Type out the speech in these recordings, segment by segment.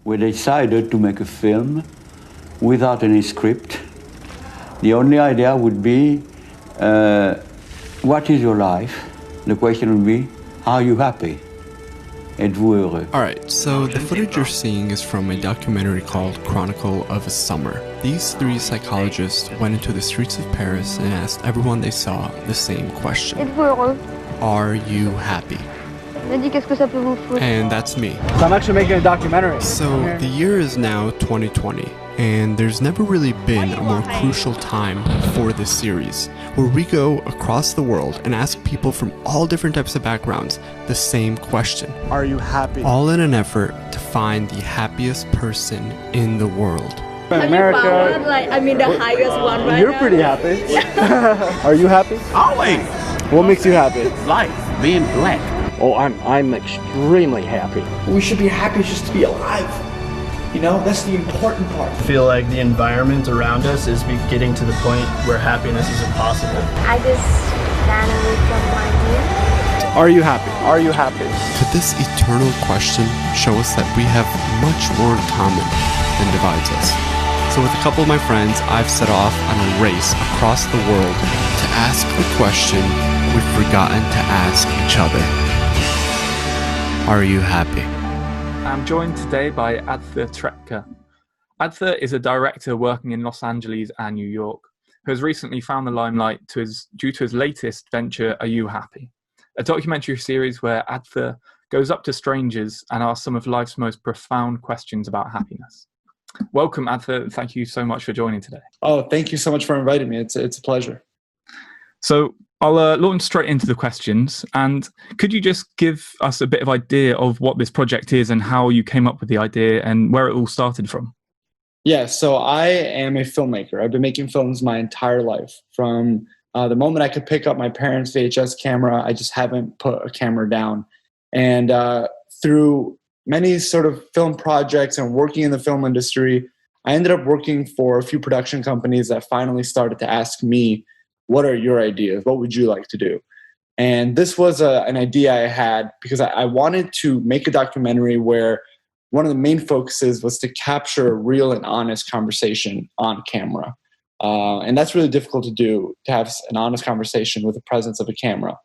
We decided to make a film without any script. The only idea would be, what is your life? The question would be, are you happy? Êtes-vous heureux? Alright, so the footage you're seeing is from a documentary called Chronicle of a Summer. These three psychologists went into the streets of Paris and asked everyone they saw the same question. Êtes-vous heureux? Are you happy? Me dit qu'est-ce que ça peut vous foutre? And that's me. So I'm actually making a documentary. So the year is now 2020, and there's never really been a more crucial time for this series, where we go across the world and ask people from all different types of backgrounds the same question. Are you happy? All in an effort to find the happiest person in the world. America. The highest one right You're now. pretty happy. Are you happy? Always. What makes you happy? Life, being black. Oh, I'm extremely happy. We should be happy just to be alive. You know, that's the important part. I feel like the environment around us is getting to the point where happiness is impossible. I just ran away from my view. Are you happy? Are you happy? Could this eternal question show us that we have much more in common than divides us? So with a couple of my friends, I've set off on a race across the world to ask the question we've forgotten to ask each other. Are you happy? I'm joined today by Atdhe Trepca. Atdhe is a director working in Los Angeles and New York, who has recently found the limelight due to his latest venture, Are You Happy? A documentary series where Atdhe goes up to strangers and asks some of life's most profound questions about happiness. Welcome, Atdhe. Thank you so much for joining today. Oh, thank you so much for inviting me. It's a pleasure. So I'll launch straight into the questions. And could you just give us a bit of idea of what this project is and how you came up with the idea and where it all started from? Yeah, so I am a filmmaker. I've been making films my entire life. From the moment I could pick up my parents' VHS camera, I just haven't put a camera down. And through many sort of film projects and working in the film industry, I ended up working for a few production companies that finally started to ask me, what are your ideas? What would you like to do? And this was an idea I had because I wanted to make a documentary where one of the main focuses was to capture a real and honest conversation on camera. And that's really difficult to do, to have an honest conversation with the presence of a camera.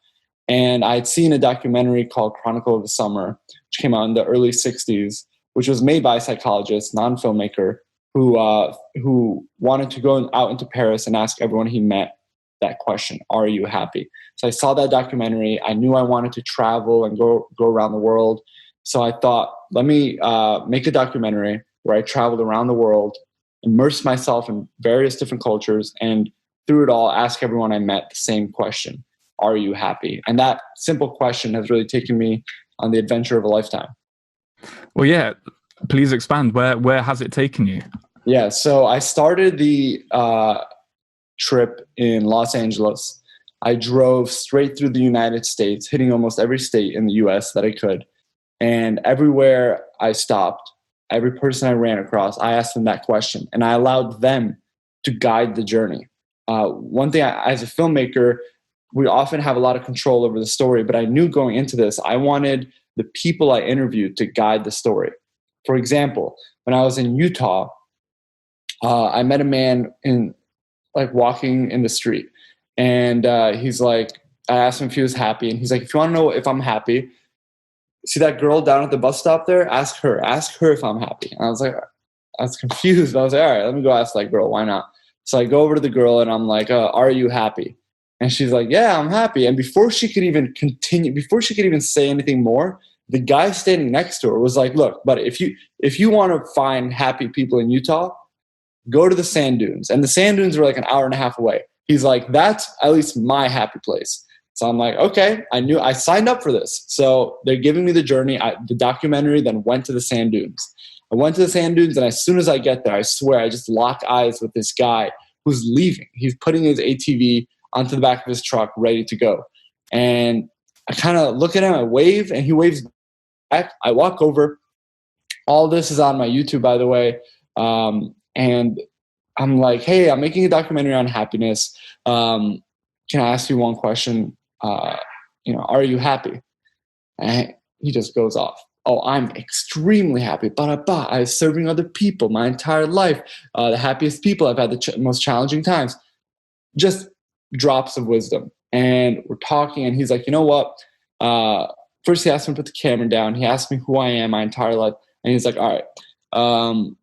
And I'd seen a documentary called Chronicle of the Summer, which came out in the early 60s, which was made by a psychologist, non-filmmaker, who wanted to go out into Paris and ask everyone he met that question, are you happy? So I saw that documentary. I knew I wanted to travel and go around the world. So I thought, let me make a documentary where I traveled around the world, immersed myself in various different cultures, and through it all, ask everyone I met the same question, are you happy? And that simple question has really taken me on the adventure of a lifetime. Well, yeah, please expand. Where has it taken you? Yeah, so I started the trip in Los Angeles. I drove straight through the United States, hitting almost every state in the US that I could. And everywhere I stopped, every person I ran across, I asked them that question. And I allowed them to guide the journey. One thing, as a filmmaker, we often have a lot of control over the story, but I knew going into this, I wanted the people I interviewed to guide the story. For example, when I was in Utah, I met a man walking in the street, and he's like, I asked him if he was happy, and he's like, if you want to know if I'm happy, see that girl down at the bus stop there? Ask her if I'm happy. And I was confused. I was like, all right, let me go ask that girl. Why not? So I go over to the girl and I'm like, are you happy? And she's like, yeah, I'm happy. And before she could even say anything more, the guy standing next to her was like, look, but if you want to find happy people in Utah, go to the sand dunes. And the sand dunes were like an hour and a half away. He's like, that's at least my happy place. So I'm like, okay, I signed up for this. So they're giving me the journey. The documentary then went to the sand dunes. I went to the sand dunes, and as soon as I get there, I swear I just lock eyes with this guy who's leaving. He's putting his ATV onto the back of his truck, ready to go. And I kind of look at him, I wave, and he waves back. I walk over. All this is on my YouTube, by the way. And I'm like, hey, I'm making a documentary on happiness. Can I ask you one question? Are you happy? And he just goes off. oh, I'm extremely happy. I was serving other people my entire life. The happiest people. I've had the most challenging times. Just drops of wisdom. And we're talking, and he's like, you know what? First, he asked me to put the camera down. He asked me who I am my entire life. And he's like, all right,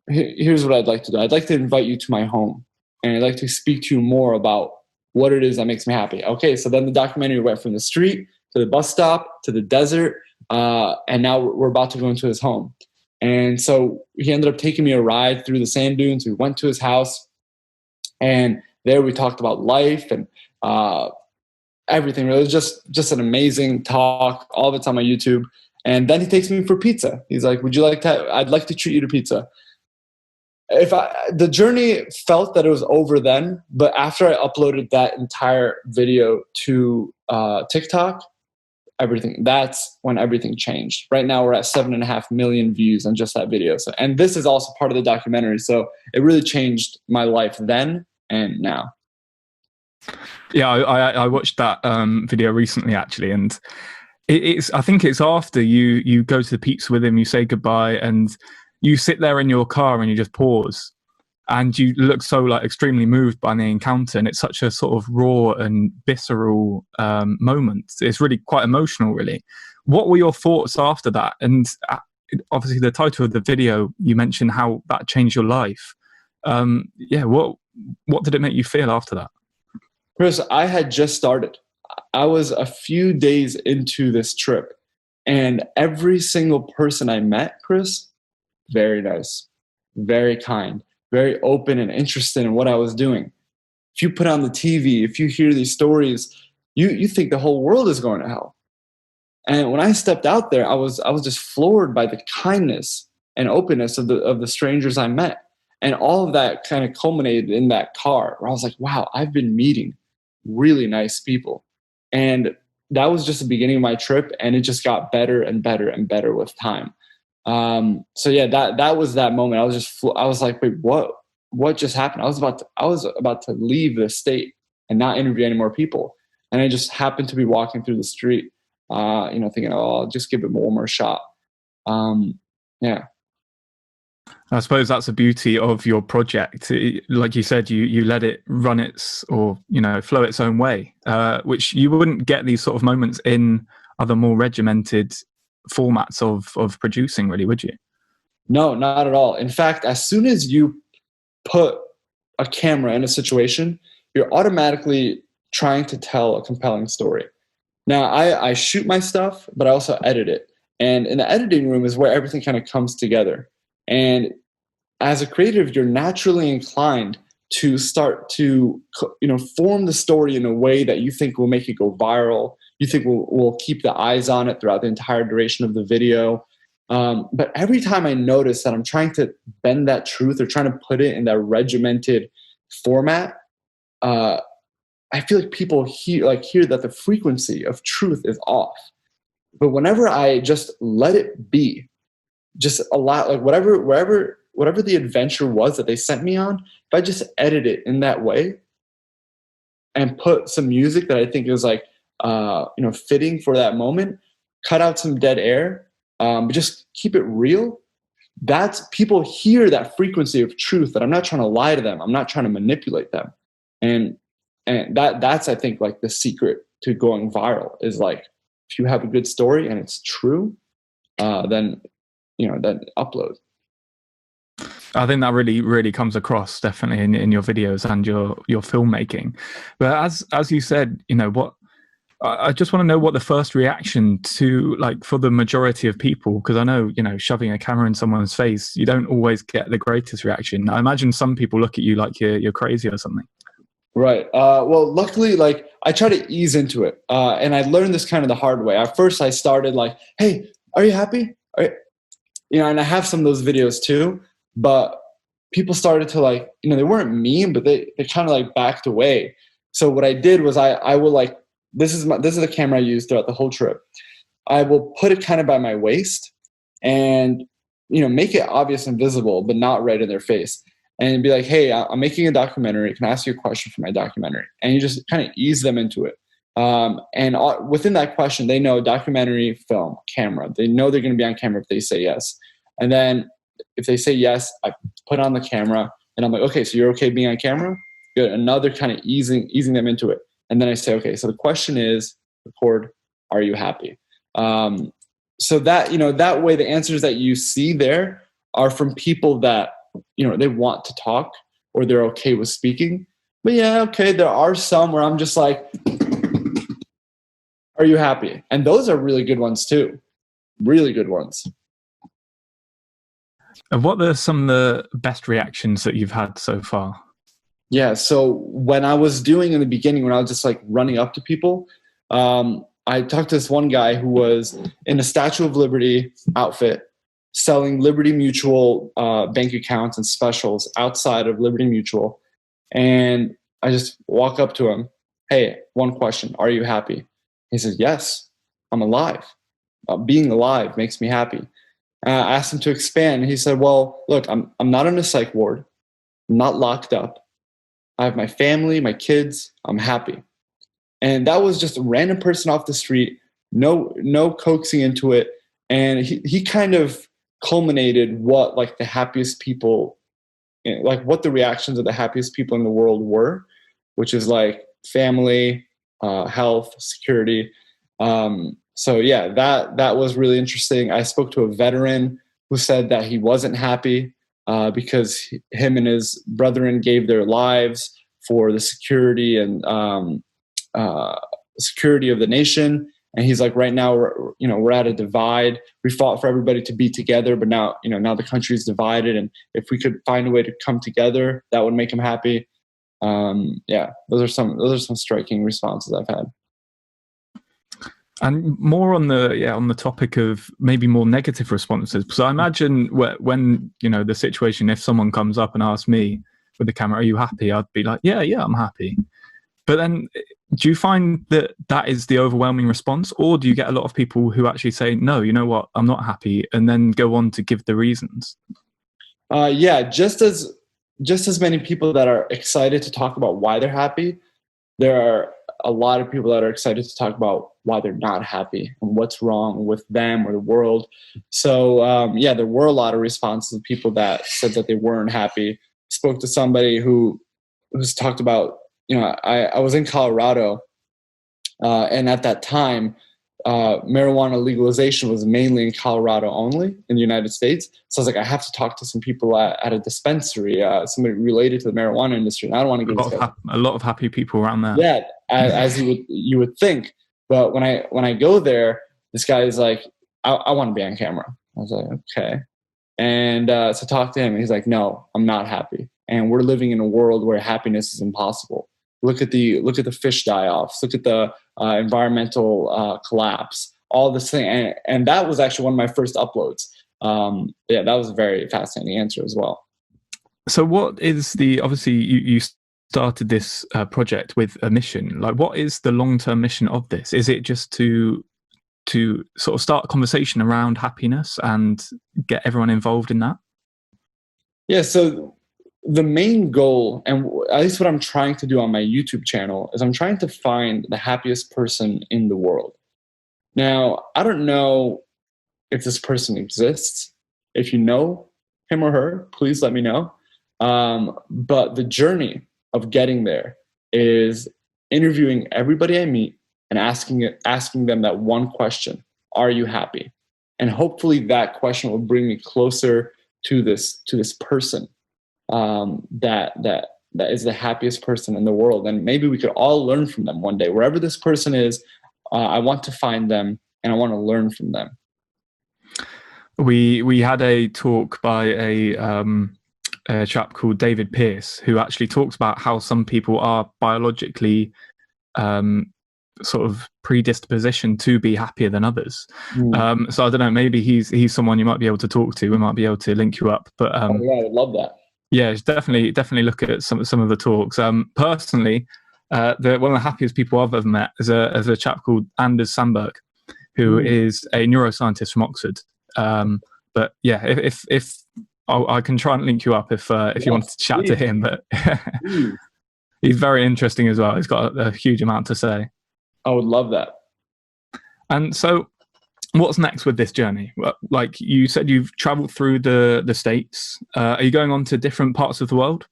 here's what I'd like to do. I'd like to invite you to my home. And I'd like to speak to you more about what it is that makes me happy. Okay, so then the documentary went from the street to the bus stop to the desert. And now we're about to go into his home. And so he ended up taking me a ride through the sand dunes. We went to his house. And there we talked about life and everything. It was just an amazing talk. All of it's on my YouTube. And then he takes me for pizza. He's like, would you like to, I'd like to treat you to pizza. The journey felt that it was over then, but after I uploaded that entire video to TikTok, that's when everything changed. Right now we're at 7.5 million views on just that video. So, and this is also part of the documentary. So it really changed my life then and now. Yeah, I watched that video recently actually, and I think it's after you go to the pizza with him, you say goodbye, and you sit there in your car and you just pause, and you look so like extremely moved by the encounter, and it's such a sort of raw and visceral moment. It's really quite emotional, really. What were your thoughts after that? And obviously, the title of the video, you mentioned how that changed your life. What did it make you feel after that? Chris, I had just started. I was a few days into this trip, and every single person I met, Chris, very nice, very kind, very open and interested in what I was doing. If you put on the TV, if you hear these stories, you think the whole world is going to hell. And when I stepped out there, I was just floored by the kindness and openness of the strangers I met. And all of that kind of culminated in that car where I was like, wow, I've been meeting really nice people. And that was just the beginning of my trip, and it just got better and better and better with time. So yeah, that was that moment. I was like, wait, what just happened? I was about to leave the state and not interview any more people. And I just happened to be walking through the street, thinking, oh, I'll just give it one more shot. Yeah. I suppose that's the beauty of your project. Like you said, you let it run flow its own way, which you wouldn't get these sort of moments in other more regimented formats of producing, really, would you? No, not at all. In fact, as soon as you put a camera in a situation, you're automatically trying to tell a compelling story. Now, I shoot my stuff, but I also edit it. And in the editing room is where everything kind of comes together. And as a creative, you're naturally inclined to start to, form the story in a way that you think will make it go viral. You think will keep the eyes on it throughout the entire duration of the video. But every time I notice that I'm trying to bend that truth or trying to put it in that regimented format, I feel like people hear that the frequency of truth is off. But whenever I just let it be, just allow, like whatever the adventure was that they sent me on, if I just edit it in that way and put some music that I think is fitting for that moment, cut out some dead air, but just keep it real. That's, people hear that frequency of truth, that I'm not trying to lie to them. I'm not trying to manipulate them. And that's, I think, like the secret to going viral is like, if you have a good story and it's true, then upload. I think that really, really comes across definitely in your videos and your filmmaking. But as you said, I just want to know what the first reaction to, like, for the majority of people, because I know, shoving a camera in someone's face, you don't always get the greatest reaction. I imagine some people look at you like you're crazy or something. Right. Well, luckily, like, I try to ease into it. And I learned this kind of the hard way. At first I started like, hey, are you happy? And I have some of those videos too, but people started to like, they weren't mean, but they kind of like backed away. So what I did was I will like, this is the camera I used throughout the whole trip. I will put it kind of by my waist and, make it obvious and visible, but not right in their face. And be like, hey, I'm making a documentary. Can I ask you a question for my documentary? And you just kind of ease them into it. Within that question, they know documentary, film, camera. They know they're going to be on camera if they say yes. And then if they say yes, I put on the camera and I'm like, okay, so you're okay being on camera? Good. Another kind of easing them into it. And then I say, okay, so the question is, record, are you happy? So that, that way the answers that you see there are from people that, they want to talk or they're okay with speaking. But yeah, okay, there are some where I'm just like, are you happy? And those are really good ones too. Really good ones. And what are some of the best reactions that you've had so far? Yeah, so when I was doing in the beginning, when I was just like running up to people, I talked to this one guy who was in a Statue of Liberty outfit selling Liberty Mutual bank accounts and specials outside of Liberty Mutual. And I just walk up to him. Hey, one question. Are you happy? He says, yes, I'm alive. Being alive makes me happy. I asked him to expand. And he said, well, look, I'm not in a psych ward. I'm not locked up. I have my family, my kids. I'm happy. And that was just a random person off the street, no coaxing into it. And he kind of culminated what like the happiest people, like what the reactions of the happiest people in the world were, which is like family, health, security. So yeah, that was really interesting. I spoke to a veteran who said that he wasn't happy because him and his brethren gave their lives for the security and security of the nation. And he's like, right now we're at a divide. We fought for everybody to be together, but now now the country is divided. And if we could find a way to come together, that would make him happy. Yeah, those are some striking responses I've had. And more on the topic of maybe more negative responses. So I imagine when the situation, if someone comes up and asks me with the camera, "Are you happy?" I'd be like, "Yeah, I'm happy." But then, do you find that is the overwhelming response, or do you get a lot of people who actually say, "No, you know what, I'm not happy," and then go on to give the reasons? Yeah, just as many people that are excited to talk about why they're happy, there are a lot of people that are excited to talk about why they're not happy and what's wrong with them or the world. So yeah, there were a lot of responses of people that said that they weren't happy. Spoke to somebody who's talked about, I was in Colorado, and at that time, marijuana legalization was mainly in Colorado only in the United States. So I was like, I have to talk to some people at a dispensary, somebody related to the marijuana industry. And I don't want to give a lot of happy people around there. Yeah, as you would think. But when I go there, this guy is like, I want to be on camera. I was like, okay. And so talk to him, and he's like, no, I'm not happy. And we're living in a world where happiness is impossible. Look at the fish die-offs. Look at the environmental collapse. All this thing, and that was actually one of my first uploads. Yeah, that was a very fascinating answer as well. So, what is obviously you started this project with a mission. Like, what is the long-term mission of this? Is it just to sort of start a conversation around happiness and get everyone involved in that? Yeah. So the main goal, and at least what I'm trying to do on my YouTube channel, is I'm trying to find the happiest person in the world. Now, I don't know if this person exists. If you know him or her, please let me know. But the journey of getting there is interviewing everybody I meet and asking them that one question: are you happy? And hopefully that question will bring me closer to this person that is the happiest person in the world. And maybe we could all learn from them one day. Wherever this person is, I want to find them and I want to learn from them. We had a talk by a chap called David Pierce, who actually talks about how some people are biologically sort of predisposition to be happier than others. So I don't know, maybe he's someone you might be able to talk to. We might be able to link you up. But yeah, I would love that. Yeah, definitely look at some of the talks. Personally, one of the happiest people I've ever met is a chap called Anders Sandberg, who is a neuroscientist from Oxford. But yeah, if I can try and link you up if you want to chat to him. But he's very interesting as well. He's got a huge amount to say. I would love that. And so, what's next with this journey? Like you said, you've traveled through the States. Are you going on to different parts of the world?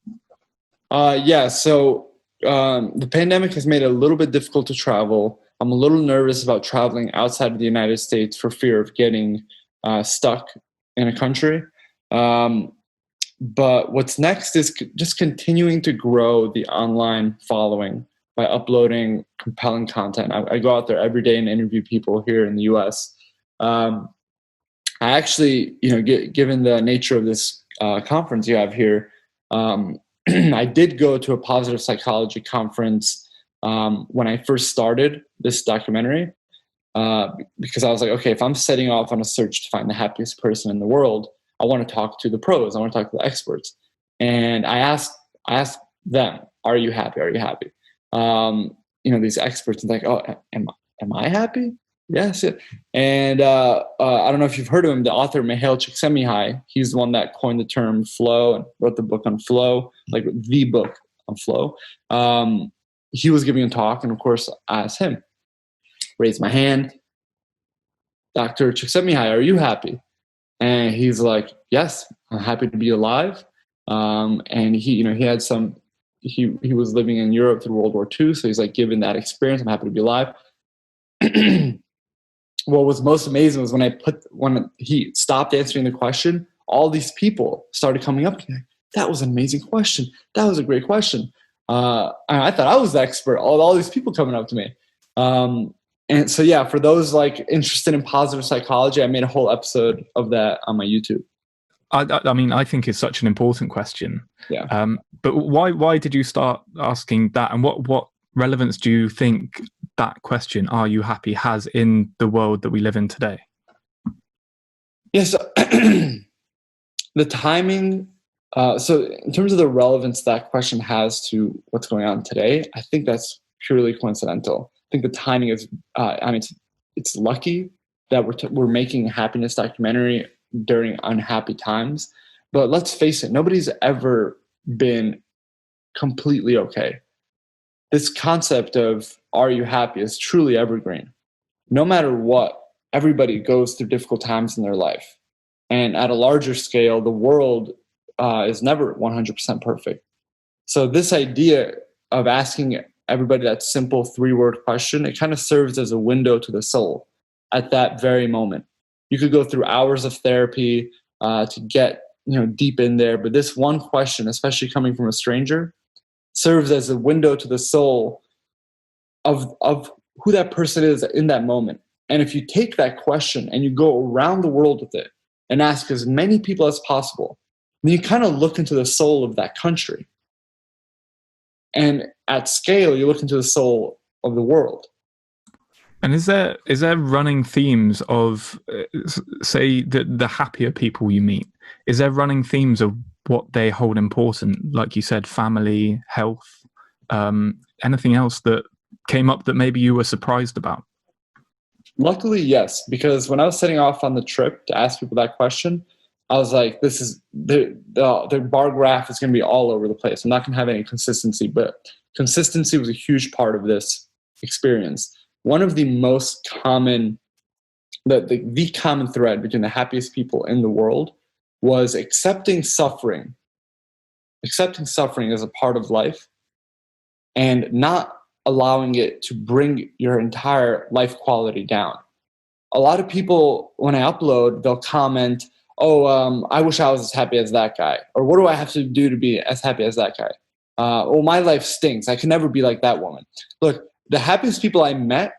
Yeah, so the pandemic has made it a little bit difficult to travel. I'm a little nervous about traveling outside of the United States for fear of getting stuck in a country. But what's next is just continuing to grow the online following by uploading compelling content. I go out there every day and interview people here in the US. I actually, given the nature of this conference you have here, I did go to a positive psychology conference when I first started this documentary because I was like, okay, if I'm setting off on a search to find the happiest person in the world, I want to talk to the pros. I want to talk to the experts. And I asked them, are you happy? Are you happy? These experts, and like, oh, am I happy? Yes. And I don't know if you've heard of him, the author Mihail Csikszentmihalyi. He's the one that coined the term flow and wrote the book on flow, like the book on flow. He was giving a talk, and of course, I asked him, raised my hand, Dr. Csikszentmihalyi, are you happy? And he's like, yes, I'm happy to be alive. And he had he was living in Europe through World War II. So he's like, given that experience, I'm happy to be alive. What was most amazing was when he stopped answering the question, all these people started coming up to me. That was an amazing question. That was a great question. And I thought I was the expert. All these people coming up to me. And so, yeah, for those like interested in positive psychology, I made a whole episode of that on my YouTube. I mean, I think it's such an important question. Yeah. But why did you start asking that? And what relevance do you think that question, are you happy, has in the world that we live in today? Yes. The timing. So in terms of the relevance that question has to what's going on today, I think that's purely coincidental. I think the timing is, it's lucky that we're making a happiness documentary during unhappy times. But let's face it, nobody's ever been completely okay. This concept of are you happy is truly evergreen. No matter what, everybody goes through difficult times in their life. And at a larger scale, the world is never 100% perfect. So this idea of asking everybody that simple 3-word question, it kind of serves as a window to the soul at that very moment. You could go through hours of therapy to get deep in there, but this one question, especially coming from a stranger, serves as a window to the soul of who that person is in that moment. And if you take that question and you go around the world with it and ask as many people as possible, then you kind of look into the soul of that country. And at scale, you look into the soul of the world. And is there running themes of, say, the happier people you meet? Is there running themes of what they hold important? Like you said, family, health, anything else that came up that maybe you were surprised about? Luckily, yes, because when I was setting off on the trip to ask people that question, I was like, this is the bar graph is going to be all over the place. I'm not going to have any consistency, but consistency was a huge part of this experience. One of the most common, the common thread between the happiest people in the world was accepting suffering as a part of life and not allowing it to bring your entire life quality down. A lot of people, when I upload, they'll comment, oh, I wish I was as happy as that guy. Or what do I have to do to be as happy as that guy? Oh, my life stinks. I can never be like that woman. Look, the happiest people I met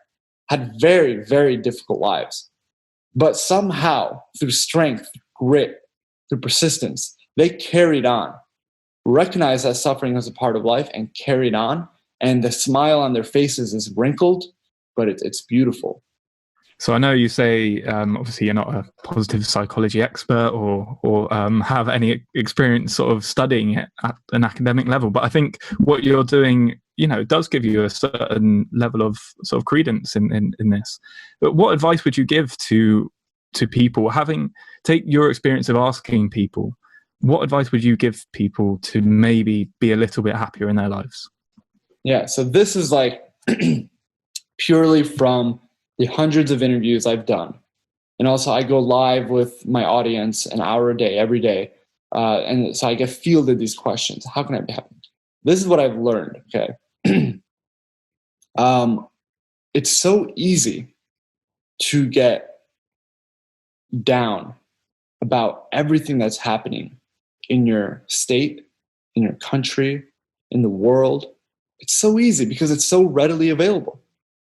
had very, very difficult lives. But somehow, through strength, grit, through persistence, they carried on, recognized that suffering was a part of life and carried on. And the smile on their faces is wrinkled, but it's beautiful. So I know you say, obviously, you're not a positive psychology expert or have any experience sort of studying it at an academic level, but I think what you're doing, does give you a certain level of sort of credence in this. But what advice would you give to people, take your experience of asking people, what advice would you give people to maybe be a little bit happier in their lives? Yeah, so this is like purely from the hundreds of interviews I've done. And also I go live with my audience an hour a day, every day. And so I get fielded these questions. How can I be happy? This is what I've learned, okay? It's so easy to get down about everything that's happening in your state, in your country, in the world. It's so easy because it's so readily available.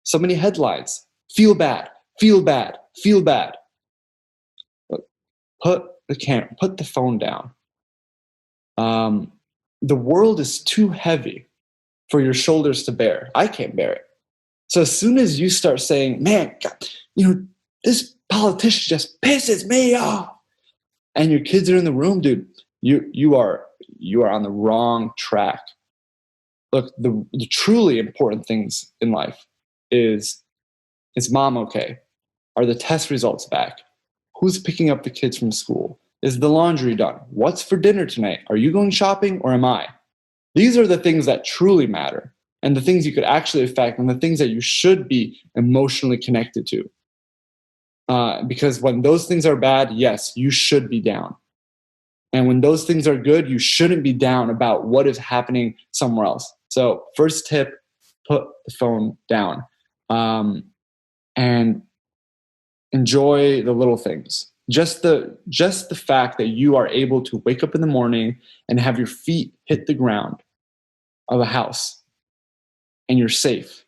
So many headlines. Feel bad, feel bad, feel bad. But put the phone down. The world is too heavy for your shoulders to bear. I can't bear it. So as soon as you start saying, man, God, this politician just pisses me off, and your kids are in the room, dude, you are on the wrong track. Look, the truly important things in life is mom okay? Are the test results back? Who's picking up the kids from school? Is the laundry done? What's for dinner tonight? Are you going shopping or am I? These are the things that truly matter, and the things you could actually affect, and the things that you should be emotionally connected to. Because when those things are bad, yes, you should be down. And when those things are good, you shouldn't be down about what is happening somewhere else. So first tip, put the phone down. And enjoy the little things. Just the fact that you are able to wake up in the morning and have your feet hit the ground of a house and you're safe.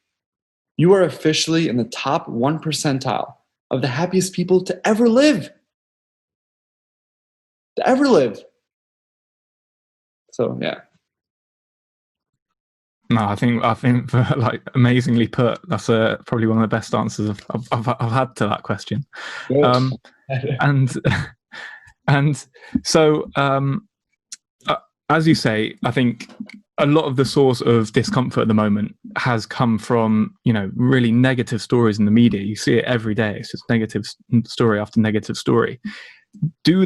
You are officially in the top 1 percentile of the happiest people to ever live. To ever live. So yeah. No, I think like amazingly put. That's probably one of the best answers I've had to that question. And so as you say, I think a lot of the source of discomfort at the moment has come from really negative stories in the media. You see it every day. It's just negative story after negative story. Do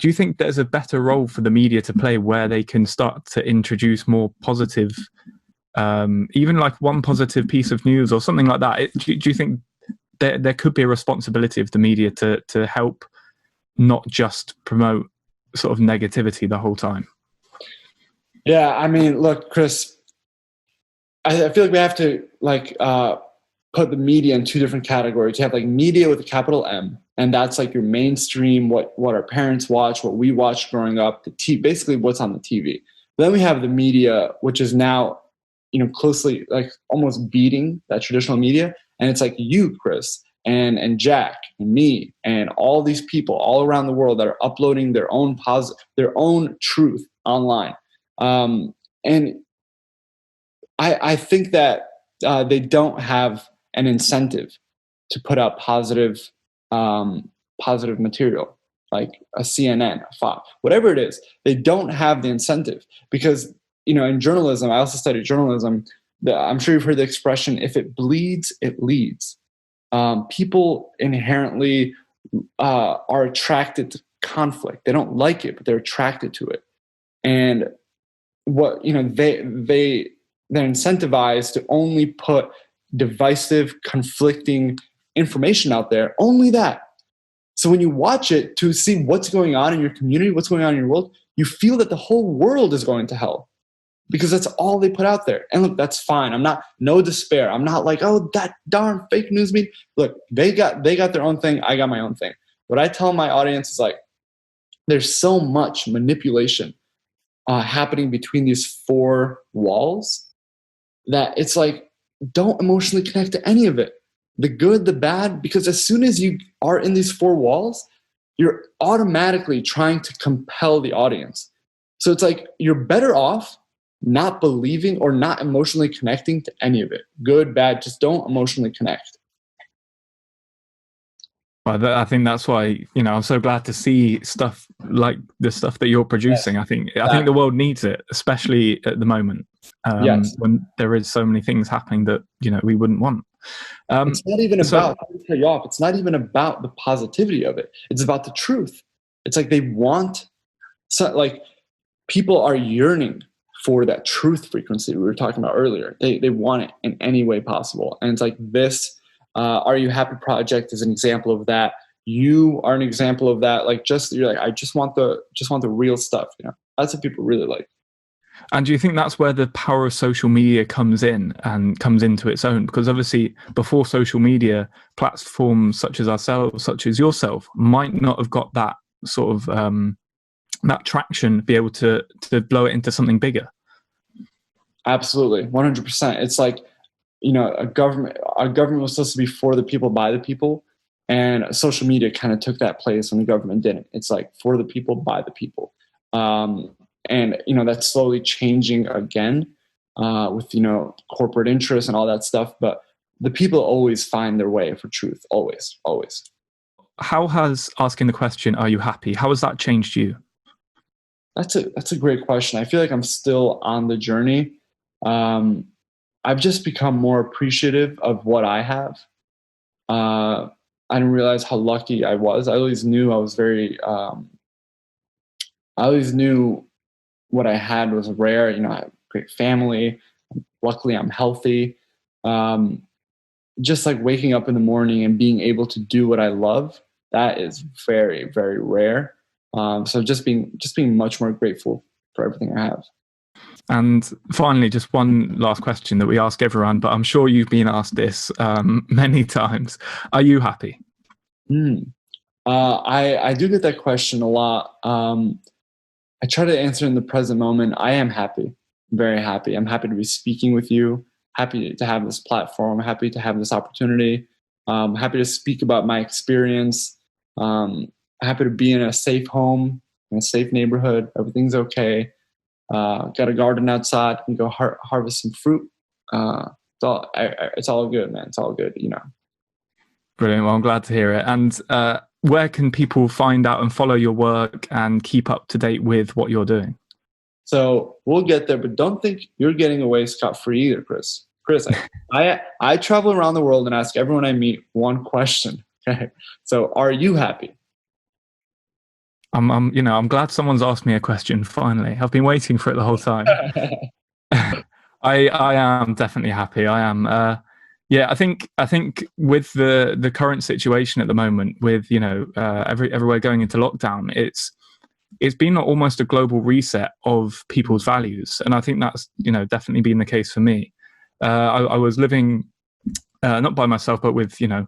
you think there's a better role for the media to play where they can start to introduce more positive, even like one positive piece of news or something like that? Do you think there could be a responsibility of the media to help not just promote sort of negativity the whole time? Yeah, I mean, look, Chris, I feel like we have to put the media in two different categories. You have like media with a capital M, and that's like your mainstream, what our parents watch, what we watched growing up, basically what's on the TV. Then we have the media, which is now, closely like almost beating that traditional media. And it's like you, Chris, and Jack, and me, and all these people all around the world that are uploading their own truth online. And I think that they don't have an incentive to put out positive material, like a CNN, a Fox, whatever it is. They don't have the incentive because, in journalism, I also studied journalism. I'm sure you've heard the expression, if it bleeds, it leads. People inherently are attracted to conflict. They don't like it, but they're attracted to it. And what, they're incentivized to only put divisive, conflicting information out there, only that. So when you watch it to see what's going on in your community, what's going on in your world, you feel that the whole world is going to hell because that's all they put out there. And look, that's fine. No despair. I'm not like, oh, that darn fake news media. Look, they got their own thing. I got my own thing. What I tell my audience is like, there's so much manipulation happening between these four walls that it's like, don't emotionally connect to any of it. The good, the bad, because as soon as you are in these four walls, you're automatically trying to compel the audience. So it's like you're better off not believing or not emotionally connecting to any of it. Good, bad, just don't emotionally connect. Well, I think that's why, I'm so glad to see stuff like the stuff that you're producing. Yes. I think the world needs it, especially at the moment, when there is so many things happening that, we wouldn't want. It's not even about, to cut you off, it's not even about the positivity of it. It's about the truth. It's like they want, people are yearning for that truth frequency we were talking about earlier. They want it in any way possible. And it's like this Are You Happy project is an example of that. You are an example of that. Like, you're like, I just want the real stuff. That's what people really like. And do you think that's where the power of social media comes in and comes into its own? Because obviously before social media, platforms such as ourselves, such as yourself, might not have got that sort of that traction, be able to blow it into something bigger. Absolutely. 100%. It's like, our government was supposed to be for the people, by the people. And social media kind of took that place when the government didn't. It's like for the people, by the people. And that's slowly changing again with corporate interests and all that stuff. But the people always find their way for truth. Always. How has asking the question, "Are you happy?" How has that changed you? That's a great question. I feel like I'm still on the journey. I've just become more appreciative of what I have. I didn't realize how lucky I was. I always knew I was very. I always knew what I had was rare. I have a great family. Luckily, I'm healthy. Just like waking up in the morning and being able to do what I love, that is very, very rare. So just being much more grateful for everything I have. And finally, just one last question that we ask everyone, but I'm sure you've been asked this many times. Are you happy? I do get that question a lot. I try to answer in the present moment. I am happy, very happy. I'm happy to be speaking with you, happy to have this platform, happy to have this opportunity, happy to speak about my experience, happy to be in a safe home, in a safe neighborhood. Everything's okay. Got a garden outside. Can go harvest some fruit. It's all good, man. It's all good, Brilliant. Well, I'm glad to hear it. And where can people find out and follow your work and keep up to date with what you're doing? So we'll get there, but don't think you're getting away scot-free either, Chris. I travel around the world and ask everyone I meet one question. Okay. So are you happy? I'm glad someone's asked me a question finally. I've been waiting for it the whole time. I am definitely happy. I am. I think with the current situation at the moment, with everywhere going into lockdown, it's been almost a global reset of people's values, and I think that's definitely been the case for me. I was living not by myself, but with a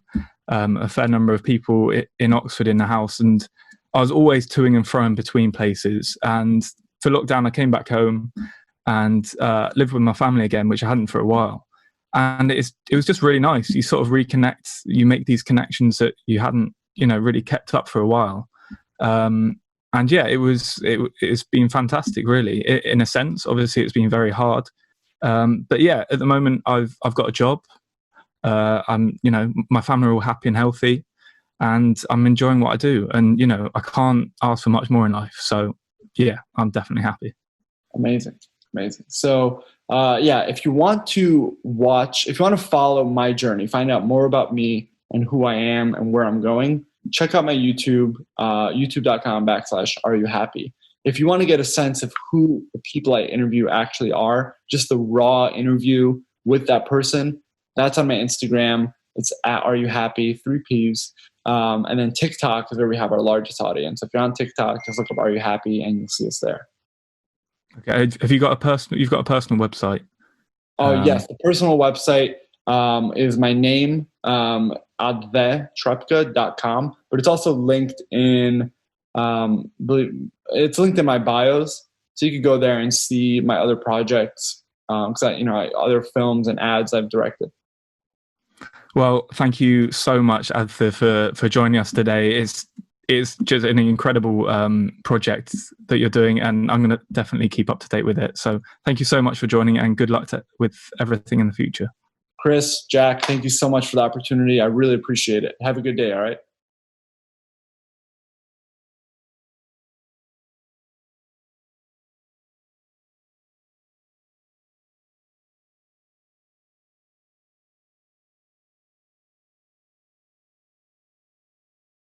fair number of people in Oxford in the house, and I was always toing and froing between places. And for lockdown, I came back home and lived with my family again, which I hadn't for a while. And it was just really nice. You sort of reconnect, you make these connections that you hadn't, really kept up for a while. And yeah, it's been fantastic, really. In a sense, obviously, it's been very hard. But yeah, at the moment, I've got a job. My family are all happy and healthy, and I'm enjoying what I do. And I can't ask for much more in life. So yeah, I'm definitely happy. Amazing. So if you want to follow my journey, find out more about me and who I am and where I'm going, check out my YouTube, youtube.com/areyouhappy. If you want to get a sense of who the people I interview actually are, just the raw interview with that person, that's on my Instagram. It's @areyouhappy, 3 P's. And then TikTok is where we have our largest audience. If you're on TikTok, just look up Are You Happy and you'll see us there. Okay. You've got a personal website? Oh, yes. The personal website is my name, Atdhe, Trepca.com, but it's also linked in, it's linked in my bios. So you can go there and see my other projects, other films and ads I've directed. Well, thank you so much, Atdhe, for joining us today. It's just an incredible project that you're doing, and I'm going to definitely keep up to date with it. So thank you so much for joining, and good luck with everything in the future. Chris, Jack, thank you so much for the opportunity. I really appreciate it. Have a good day, all right?